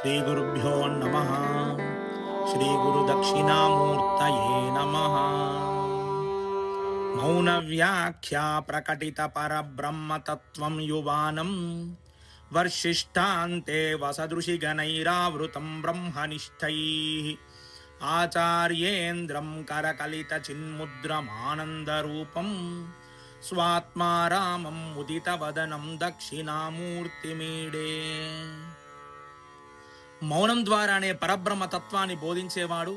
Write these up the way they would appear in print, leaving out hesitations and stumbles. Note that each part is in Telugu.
శ్రీ గురుభ్యో నమః. శ్రీ గురు దక్షిణామూర్తయే నమః. మౌన వ్యాఖ్యా ప్రకటిత పరబ్రహ్మతత్వం యువానం వర్షిష్టాంతే వసదృశి గణైరావృతం బ్రహ్మనిష్టైః ఆచార్యేంద్రం కరకలిత చిన్ముద్రమానందరూపం స్వాత్మారామం ఉదిత వదనం దక్షిణామూర్తిమీడే. మౌనం ద్వారానే పరబ్రహ్మ తత్వాన్ని బోధించేవాడు,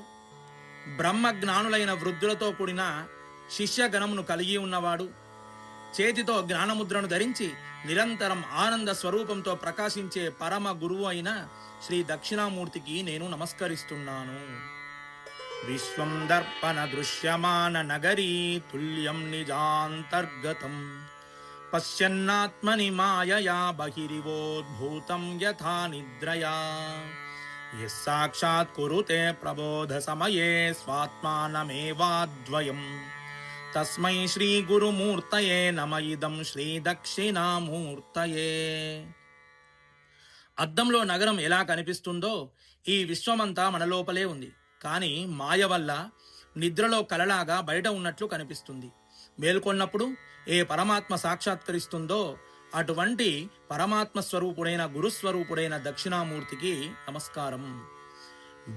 బ్రహ్మజ్ఞానులైన వృద్ధులతో కూడిన శిష్యగణమును కలిగి ఉన్నవాడు, చేతితో జ్ఞానముద్రను ధరించి నిరంతరం ఆనంద స్వరూపంతో ప్రకాశించే పరమ గురువు అయిన శ్రీ దక్షిణామూర్తికి నేను నమస్కరిస్తున్నాను. విశ్వం దర్పణ దృశ్యమాన నగరీ తుల్యం నిజాంతర్గతం పశ్యన్నాత్మని మాయయా బహిరివోద్భూతం యథా నిద్రయా యస్సాక్షాత్ కురుతే ప్రబోధ సమయే స్వాత్మానమేవాద్వయం తస్మై శ్రీ గురుమూర్తయే నమ ఇదం శ్రీ దక్షిణామూర్తయే. అద్దంలో నగరం ఎలా కనిపిస్తుందో ఈ విశ్వమంతా మన లోపలే ఉంది. కానీ మాయ వల్ల నిద్రలో కలలాగా బయట ఉన్నట్లు కనిపిస్తుంది. మేల్కొన్నప్పుడు ఏ పరమాత్మ సాక్షాత్కరిస్తుందో అటువంటి పరమాత్మ స్వరూపుడైన గురుస్వరూపుడైన దక్షిణామూర్తికి నమస్కారం.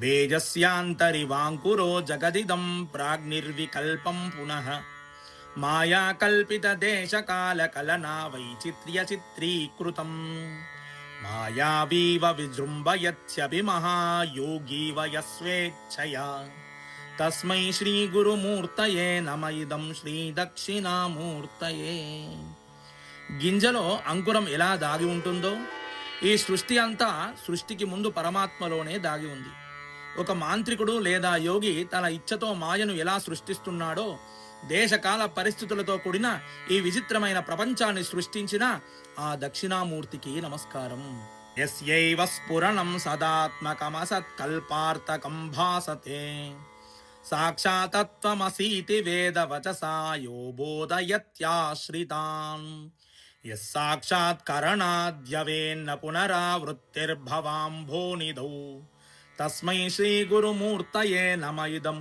బేజస్యాంతరివాంకురో జగదిదం ప్రాగ్నిర్వికల్పం పునః మాయా కల్పిత దేశకాల కలనా వైచిత్ర్య చిత్రీకృతం మాయావీవ విజృంభయత్యపి మహాయోగీవ యస్వేచ్ఛయా తస్మై శ్రీ గురుమూర్తయే నమ ఇదం శ్రీ దక్షిణామూర్తయే. గింజలో అంకురం ఎలా దాగి ఉంటుందో ఈ సృష్టి అంతా సృష్టికి ముందు పరమాత్మలోనే దాగి ఉంది. ఒక మాంత్రికుడు లేదా యోగి తన ఇచ్ఛతో మాయను ఎలా సృష్టిస్తున్నాడో దేశకాల పరిస్థితులతో కూడిన ఈ విచిత్రమైన ప్రపంచాన్ని సృష్టించిన ఆ దక్షిణామూర్తికి నమస్కారం. యస్యైవ స్ఫురణం సదాత్మకమసత్కల్పార్థకం భాసతే సాక్షాత్తత్వమసీతి వేదవచసా యో బోధయత్యాశ్రితాన్ యస్సాక్షాత్కరణాద్యవేన్న పునరావృత్తిర్భవాంభోనిధౌ తస్మై శ్రీ గురుమూర్తయే నమ ఇదం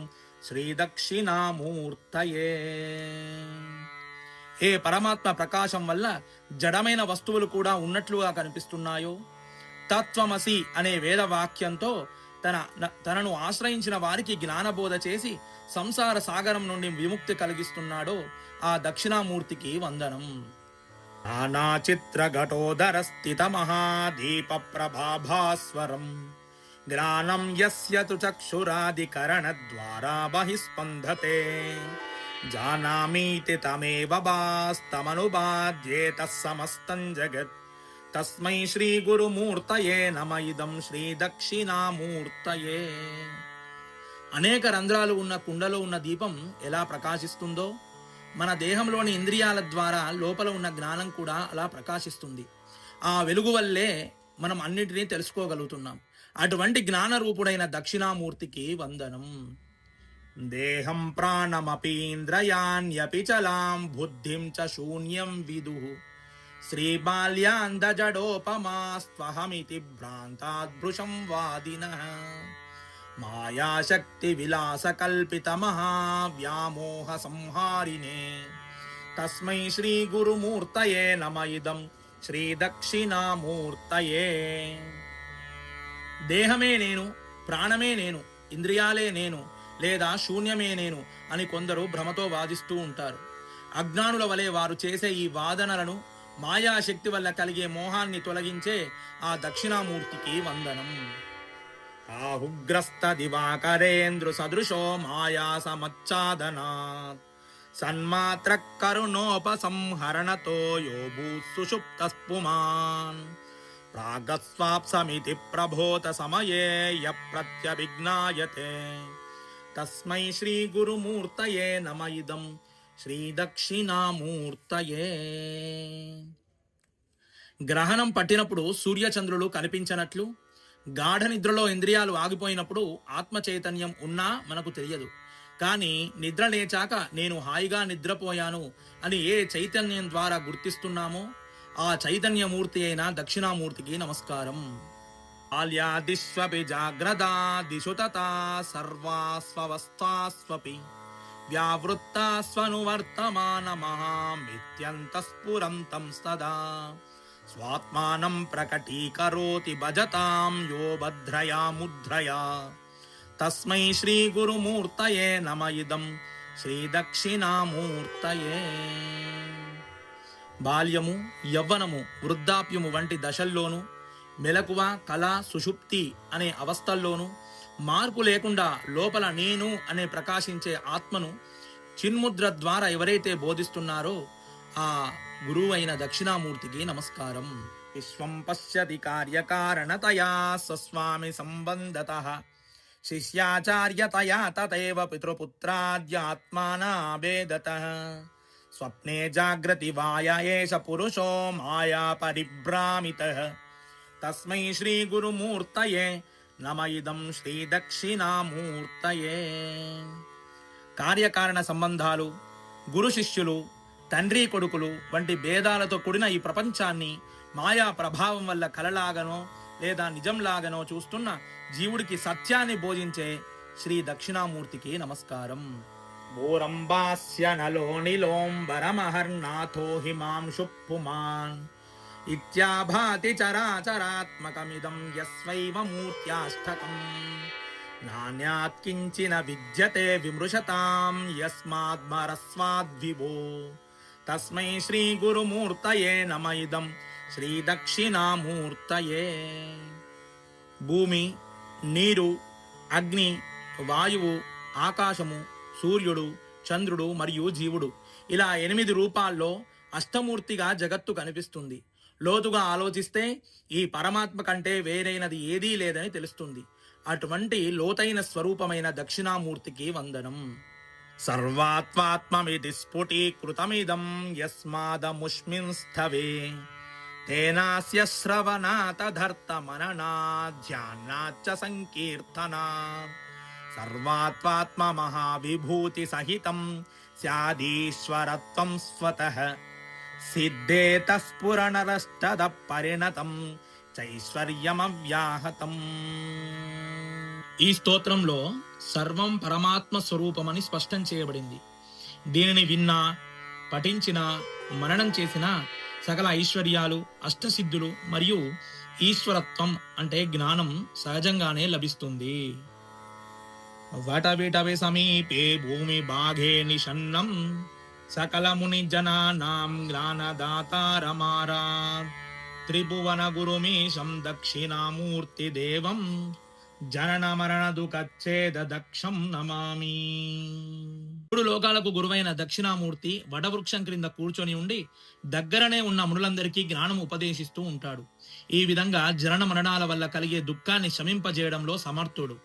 శ్రీ దక్షిణామూర్తయే. ఏ పరమాత్మ ప్రకాశం వల్ల జడమైన వస్తువులు కూడా ఉన్నట్లుగా కనిపిస్తున్నాయో, తత్వమసి అనే వేదవాక్యంతో తనను ఆశ్రయించిన వారికి జ్ఞానబోధ చేసి సంసార సాగరం నుండి విముక్తి కలిగిస్తున్నాడో ఆ దక్షిణామూర్తికి వందనం. నానాచిత్ర ఘటోదర స్థిత మహాదీప ప్రభాభాస్వరం జ్ఞానం యస్య తు చక్షురాదికరణ ద్వారా బహిస్పందతే జానామీతి తమేవ బాస్తమనుబాధ్యేత సమస్తం జగత్ తస్మై శ్రీ గురుమూర్తయే నమ ఇదం శ్రీ దక్షిణామూర్తయే. అనేక రంధ్రాలు ఉన్న కుండలో ఉన్న దీపం ఎలా ప్రకాశిస్తుందో మన దేహంలోని ఇంద్రియాల ద్వారా లోపల ఉన్న జ్ఞానం కూడా అలా ప్రకాశిస్తుంది. ఆ వెలుగు వల్లే మనం అన్నిటినీ తెలుసుకోగలుగుతున్నాం. అటువంటి జ్ఞానరూపుడైన దక్షిణామూర్తికి వందనం. దేహం ప్రాణమపీంద్రయాన్యపి చలాం బుద్ధిం చ శూన్యం విదుః శ్రీబాల్యాంధజడోపమాస్త్వహమితి భ్రాంతాద్భృశం వాదినః మాయాశక్తి విలాసకల్పిత మహావ్యామోహ సంహారిణే తస్మై శ్రీ గురుమూర్తయే నమ ఇదం శ్రీ దక్షిణామూర్తయే. దేహమే నేను, ప్రాణమే నేను, ఇంద్రియాలే నేను లేదా శూన్యమే నేను అని కొందరు భ్రమతో వాదిస్తూ ఉంటారు. అజ్ఞానుల వలె వారు చేసే ఈ వాదనలను మాయాశక్తి వల్ల కలిగే మోహాన్ని తొలగించే ఆ దక్షిణామూర్తికి వందనం. ఆహుగ్రస్త దివాకరేంద్ర సదృశో మాయా సమచ్ఛాదనాత్ సన్మాత్ర కరుణోపసంహరణతో యో భూత్ సుషుప్తస్పుమాన్ ప్రాగస్వాప్సమితి ప్రభోత సమయే య ప్రత్యభిజ్ఞాయతే తస్మై శ్రీ గురుమూర్తయే నమ ఇదం శ్రీ దక్షిణామూర్తయే. గ్రహణం పట్టినప్పుడు సూర్యచంద్రులు కనిపించనట్లు, గాఢ నిద్రలో ఇంద్రియాలు ఆగిపోయినప్పుడు ఆత్మ చైతన్యం ఉన్నా మనకు తెలియదు. కానీ నిద్ర లేచాక నేను హాయిగా నిద్రపోయాను అని ఏ చైతన్యం ద్వారా గుర్తిస్తున్నామో ఆ చైతన్యమూర్తి అయిన దక్షిణామూర్తికి నమస్కారం. బాల్యాదిష్వపి జాగ్రదాదిషు తథా సర్వాస్వవస్థాస్వపి వ్యావృత్తాస్వనువర్తమానమహామిత్యంతఃస్ఫురంతం సదా స్వాత్మానం ప్రకటీకరోతి భజతాం యో భద్రయా ముద్రయా తస్మై శ్రీ గురుమూర్తయే నమ ఇదం శ్రీ దక్షిణామూర్తయే. బాల్యము, యవ్వనము, వృద్ధాప్యము వంటి దశల్లోనూ మెలకువ, కళ, సుషుప్తి అనే అవస్థల్లోనూ మార్పు లేకుండా లోపల నేను అనే ప్రకాశించే ఆత్మను చిన్ముద్ర ద్వారా ఎవరైతే బోధిస్తున్నారో ఆ గురువు అయిన దక్షిణామూర్తికి నమస్కారం. విశ్వం పశ్యతి కార్యకారణతయా స్వస్వామి సంబంధతః శిష్యాచార్యతయా తథైవ పితృపుత్రాద్యాత్మానాభేదతః స్వప్నే జాగ్రతి వాయ ఏష పురుషో మాయా పరిభ్రామితః తస్మై శ్రీ గురుమూర్తయే నమ ఇదం శ్రీ దక్షిణామూర్తయే. కార్యకారణ సంబంధాలు, గురు శిష్యులు, తండ్రి కొడుకులు వంటి భేదాలతో కూడిన ఈ ప్రపంచాన్ని మాయా ప్రభావం వల్ల కలలాగనో లేదా నిజంలాగనో చూస్తున్న జీవుడికి సత్యాన్ని బోధించే శ్రీ దక్షిణామూర్తికి నమస్కారం. భూరంబాస్య నలో నిలోంబరమహర్నాథో హిమాంశు పుమాన్ ఇత్యాభాతి చరాచరాత్మకమిదం యస్వైవ మూర్త్యాష్టకం నాన్యాత్ కించిన విద్యతే విమృశతాం యస్మాద్మరస్వాద్విభో తస్మై శ్రీ గురుమూర్తయే నమ ఇదం శ్రీ దక్షిణామూర్తయే. భూమి, నీరు, అగ్ని, వాయువు, ఆకాశము, సూర్యుడు, చంద్రుడు మరియు జీవుడు ఇలా 8 రూపాల్లో అష్టమూర్తిగా జగత్తు కనిపిస్తుంది. లోతుగా ఆలోచిస్తే ఈ పరమాత్మ కంటే వేరైనది ఏదీ లేదని తెలుస్తుంది. అటువంటి లోతైన స్వరూపమైన దక్షిణామూర్తికి వందనం. సర్వాత్మాత్మమితి స్ఫుటీకృతమిదం యస్మాదముష్మిన్ స్థవే తేనాస్య శ్రవణాతధర్త మననాధ్యానాచ్చ సంకీర్తనా సర్వాత్మాత్మ మహావిభూతి సహితం స్యాదీశ్వరత్వం స్వతః సిద్ధేత స్ఫురణరష్టద పరిణతం చైశ్వర్యమవ్యాహతం. ఈ స్తోత్రంలో సర్వం పరమాత్మ స్వరూపమని స్పష్టం చేయబడింది. దీనిని విన్నా, పఠించిన, మననం చేసిన సకల ఐశ్వర్యాలు, అష్టసిద్ధులు మరియు ఈశ్వరత్వం అంటే జ్ఞానం సహజంగానే లభిస్తుంది. వటవిటవి సమీపే భూమి భాగే నిషన్నం సకల ముని జనానాం జ్ఞానదాతారమారా త్రిభువన గురుమీశం దక్షిణామూర్తి దేవం జనన మరణ దుఃఖచ్ఛేద దక్షం నమామి. 3 లోకాలకు గురువైన దక్షిణామూర్తి వటవృక్షం క్రింద కూర్చొని ఉండి దగ్గరనే ఉన్న మునులందరికీ జ్ఞానం ఉపదేశిస్తూ ఉంటాడు. ఈ విధంగా జనన మరణాల వల్ల కలిగే దుఃఖాన్ని శమింపజేయడంలో సమర్థుడు.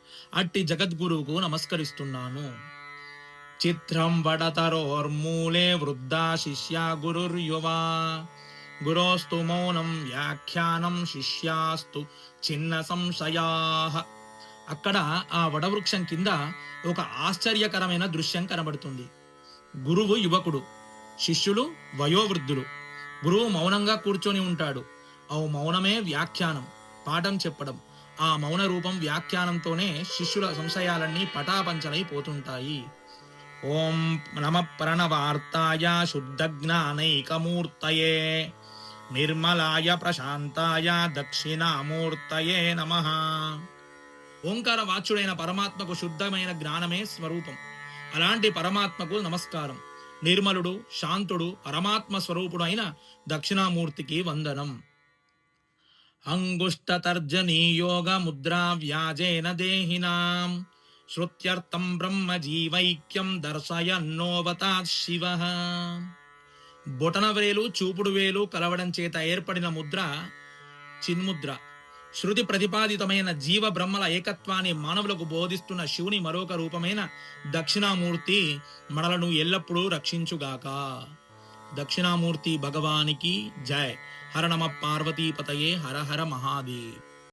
అట్టి జగద్గురువుకు నమస్కరిస్తున్నాను. చిత్రం వడతరోర్మూలే వృద్ధా శిష్యా గురుర్యువా గురోస్తు మౌనం వ్యాఖ్యానం శిష్యాస్తు చిన్న సంశయాః. అక్కడ ఆ వడవృక్షం కింద ఒక ఆశ్చర్యకరమైన దృశ్యం కనబడుతుంది. గురువు యువకుడు, శిష్యులు వయోవృద్ధులు. గురువు మౌనంగా కూర్చొని ఉంటాడు. ఆ మౌనమే వ్యాఖ్యానం, పాఠం చెప్పడం. ఆ మౌన రూపం వ్యాఖ్యానంతోనే శిష్యుల సంశయాలన్నీ పటాపంచలైపోతుంటాయి. ఓం నమ ప్రణవార్తాయ శుద్ధ జ్ఞానైకమూర్తయే నిర్మలాయ ప్రశాంతాయ దక్షిణామూర్తయే నమః. ఓంకార వాచ్యుడైన పరమాత్మకు శుద్ధమైన జ్ఞానమే స్వరూపం. అలాంటి పరమాత్మకు నమస్కారం. నిర్మలుడు, శాంతుడు, పరమాత్మ స్వరూపుడు అయిన దక్షిణామూర్తికి వందనం. అంగుష్టతర్జనీయోగ ముద్రా వ్యాజేన దేహినాం శ్రుత్యర్థం బ్రహ్మ జీవైక్యం దర్శయన్నోవతాత్ శివః. బొటన వేలు, చూపుడు వేలు కలవడం చేత ఏర్పడిన ముద్ర చిన్ముద్ర. శృతి ప్రతిపాదితమైన జీవ బ్రహ్మల ఏకత్వాన్ని మానవులకు బోధిస్తున్న శివుని మరొక రూపమైన దక్షిణామూర్తి మనలను ఎల్లప్పుడూ రక్షించుగాక. దక్షిణామూర్తి భగవానికి జై. హర నమ పార్వతీపతయే. హర హర మహాదేవ్.